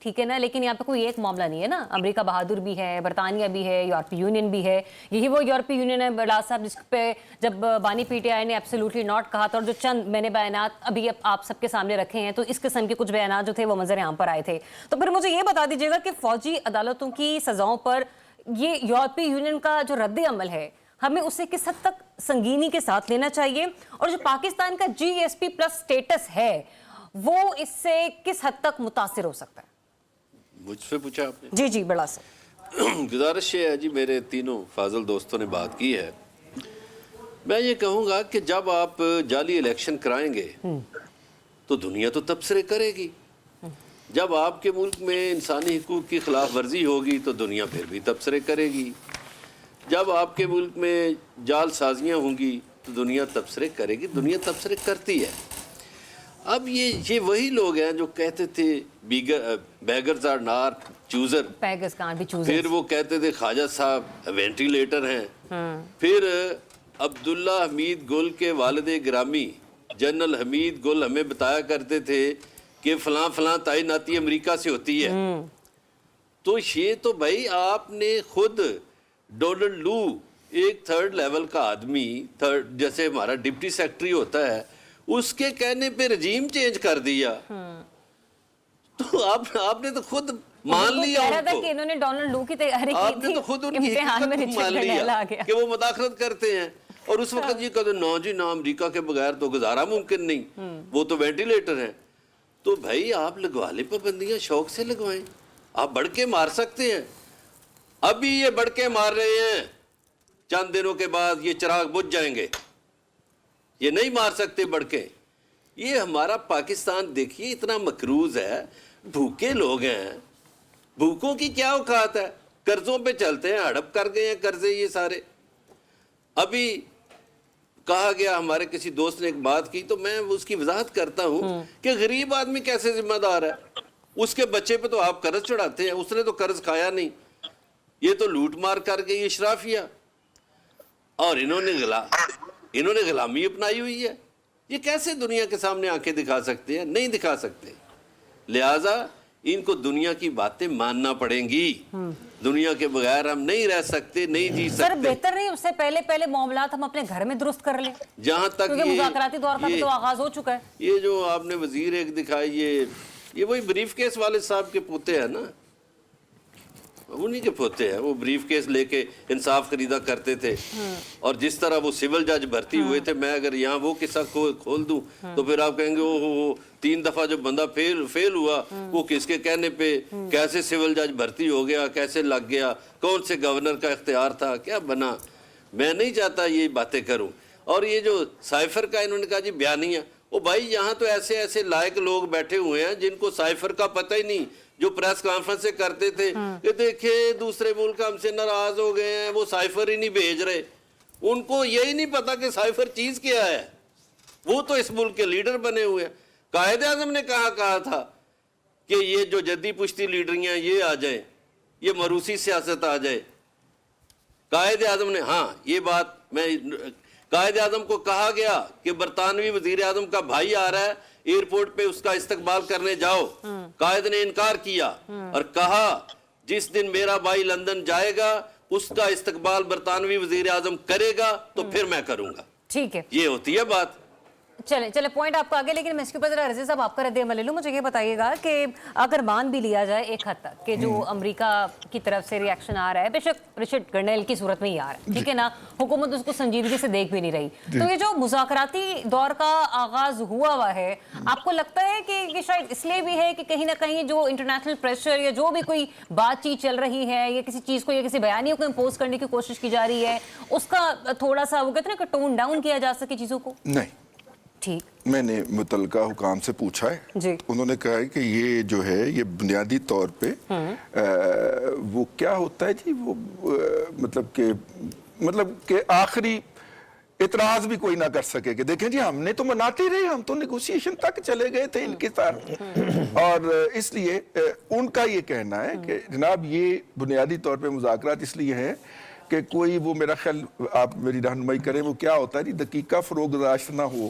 ٹھیک ہے نا, لیکن یہاں پہ کوئی ایک معاملہ نہیں ہے نا. امریکہ بہادر بھی ہے, برطانیہ بھی ہے, یورپی یونین بھی ہے. یہی وہ یورپی یونین ہے بلاس صاحب جس پہ جب بانی پی ٹی آئی نے ایبسلیوٹلی ناٹ کہا تھا, اور جو چند میں نے بیانات ابھی آپ سب کے سامنے رکھے ہیں, تو اس قسم کے کچھ بیانات جو تھے وہ منظر عام پر آئے تھے. تو پھر مجھے یہ بتا دیجیے گا کہ فوجی عدالتوں کی سزاؤں پر یہ یورپی یونین کا جو رد عمل ہے, ہمیں اسے کس حد تک سنگینی کے ساتھ لینا چاہیے, اور جو پاکستان کا جی ایس پی پلس سٹیٹس ہے وہ اس سے کس حد تک متاثر ہو سکتا ہے؟ مجھ سے پوچھا آپ نے؟ جی بڑا سا گزارش یہ ہے جی, میرے تینوں فاضل دوستوں نے بات کی ہے. میں یہ کہوں گا کہ جب آپ جعلی الیکشن کرائیں گے تو دنیا تو تبصرے کرے گی. جب آپ کے ملک میں انسانی حقوق کی خلاف ورزی ہوگی تو دنیا پھر بھی تبصرے کرے گی. جب آپ کے ملک میں جال سازیاں ہوں گی تو دنیا تبصرے کرے گی. دنیا تبصرے کرتی ہے. اب یہ وہی لوگ ہیں جو کہتے تھے بیگرز آر ناٹ چوزر, پھر وہ کہتے تھے خواجہ صاحب وینٹیلیٹر ہیں. پھر عبداللہ حمید گل کے والد گرامی جنرل حمید گل ہمیں بتایا کرتے تھے کہ فلاں فلاں تعیناتی امریکہ سے ہوتی ہے. تو یہ تو بھائی آپ نے خود ڈونلڈ لو, ایک تھرڈ لیول کا آدمی, جیسے ہمارا ڈپٹی سیکرٹری ہوتا ہے, اس کے کہنے پہ رجیم چینج کر دیا. تو آپ نے تو خود مان لیا ان کو, کہ انہوں نے ڈونلڈ لو کی تیاری کی آپ نے تو خود ان کی حقیقت مان لیا کہ وہ مداخلت کرتے ہیں. اور اس وقت یہ کہتے ہیں نو جی نا, امریکہ کے بغیر تو گزارا ممکن نہیں, وہ تو وینٹیلیٹر ہیں. تو بھائی آپ لگوا لیں پابندیاں, شوق سے لگوائیں. آپ بڑھ کے مار سکتے ہیں. ابھی یہ بڑھ کے مار رہے ہیں, چند دنوں کے بعد یہ چراغ بجھ جائیں گے. یہ نہیں مار سکتے بڑھ کے. یہ ہمارا پاکستان دیکھیے اتنا مقروض ہے, بھوکے لوگ ہیں. بھوکوں کی کیا اوقات ہے, قرضوں پہ چلتے ہیں, ہڑپ کر گئے ہیں قرضے یہ سارے. ابھی کہا گیا, ہمارے کسی دوست نے ایک بات کی تو میں اس کی وضاحت کرتا ہوں کہ غریب آدمی کیسے ذمہ دار ہے. اس کے بچے پہ تو آپ قرض چڑھاتے ہیں, اس نے تو قرض کھایا نہیں, یہ تو لوٹ مار کر کے یہ اشرافیہ. اور انہوں نے غلامی اپنائی ہوئی ہے. یہ کیسے دنیا کے سامنے آنکھیں دکھا سکتے ہیں؟ نہیں دکھا سکتے. لہٰذا ان کو دنیا کی باتیں ماننا پڑیں گی. دنیا کے بغیر ہم نہیں رہ سکتے, نہیں جی سکتے. سر بہتر نہیں اس سے پہلے معاملات ہم اپنے گھر میں درست کر لیں, جہاں تک کیونکہ مذاکراتی دور کا تو آغاز ہو چکا ہے. یہ جو آپ نے وزیر ایک دکھائی, یہ وہی بریف کیس والے صاحب کے پوتے ہیں نا, انہی کے پوتے ہیں. وہ بریف کیس لے کے انصاف خریدا کرتے تھے. اور جس طرح وہ سول جج بھرتی ہوئے تھے, میں اگر یہاں وہ قصہ کھول دوں تو پھر آپ کہیں گے اوہ 3 دفعہ جو بندہ فیل ہوا وہ کس کے کہنے پہ, کیسے سول جج بھرتی ہو گیا, کیسے لگ گیا, کون سے گورنر کا اختیار تھا, کیا بنا. میں نہیں چاہتا یہ باتیں کروں. اور یہ جو سائفر کا انہوں نے کہا جی بیانیہ, وہ بھائی یہاں تو ایسے لائق لوگ بیٹھے ہوئے ہیں جن کو سائفر کا پتہ ہی نہیں, جو پریس کانفرنس سے کرتے تھے کہ دیکھیں دوسرے ملک ہم سے ناراض ہو گئے ہیں, وہ سائفر ہی نہیں بھیج رہے. ان کو یہی نہیں پتا کہ سائفر چیز کیا ہے. وہ تو اس ملک کے لیڈر بنے ہوئے ہیں. قائد اعظم نے کہا تھا کہ یہ جو جدی پشتی لیڈریاں یہ آ جائیں, یہ مروسی سیاست آ جائے. قائد اعظم نے, ہاں یہ بات قائد اعظم کو کہا گیا کہ برطانوی وزیر اعظم کا بھائی آ رہا ہے, ایئرپورٹ پہ اس کا استقبال کرنے جاؤ. قائد نے انکار کیا اور کہا جس دن میرا بھائی لندن جائے گا اس کا استقبال برطانوی وزیر اعظم کرے گا تو پھر میں کروں گا. ٹھیک ہے, یہ ہوتی ہے بات. چلے پوائنٹ آپ کو آگے, لیکن میں اس کے اوپر ذرا رضی صاحب آپ کا رد عمل لے لوں. مجھے یہ بتائیے گا کہ اگر مان بھی لیا جائے ایک حد تک کہ جو امریکہ کی طرف سے ریاکشن آ رہا ہے, بے شک رچرڈ گرنیل کی صورت میں ہی آ رہا ہے, ٹھیک ہے نا, حکومت اس کو سنجیدگی سے دیکھ بھی نہیں رہی, تو یہ جو مذاکراتی دور کا آغاز ہوا ہے, آپ کو لگتا ہے کہ شاید اس لیے بھی ہے کہ کہیں نہ کہیں جو انٹرنیشنل پریشر یا جو بھی کوئی بات چیت چل رہی ہے یا کسی چیز کو یا کسی بیانیے کو امپوز کرنے کی کوشش کی جا رہی ہے, اس کا تھوڑا سا وہ کہتے ہیں کہ ٹون ڈاؤن کیا جا سکے چیزوں کو؟ نہیں, میں نے متعلقہ حکام سے پوچھا ہے, انہوں نے کہا ہے کہ یہ جو ہے یہ بنیادی طور پہ وہ کیا ہوتا ہے جی, وہ مطلب کہ آخری اعتراض بھی کوئی نہ کر سکے کہ دیکھیں جی ہم نے تو مناتے رہے, ہم تو نیگوسیشن تک چلے گئے تھے ان کے ساتھ. اور اس لیے ان کا یہ کہنا ہے کہ جناب یہ بنیادی طور پہ مذاکرات اس لیے ہیں کہ کوئی وہ, میرا خیال آپ میری رہنمائی کریں, وہ کیا ہوتا ہے جی دقیقہ فروغ داشت نہ ہو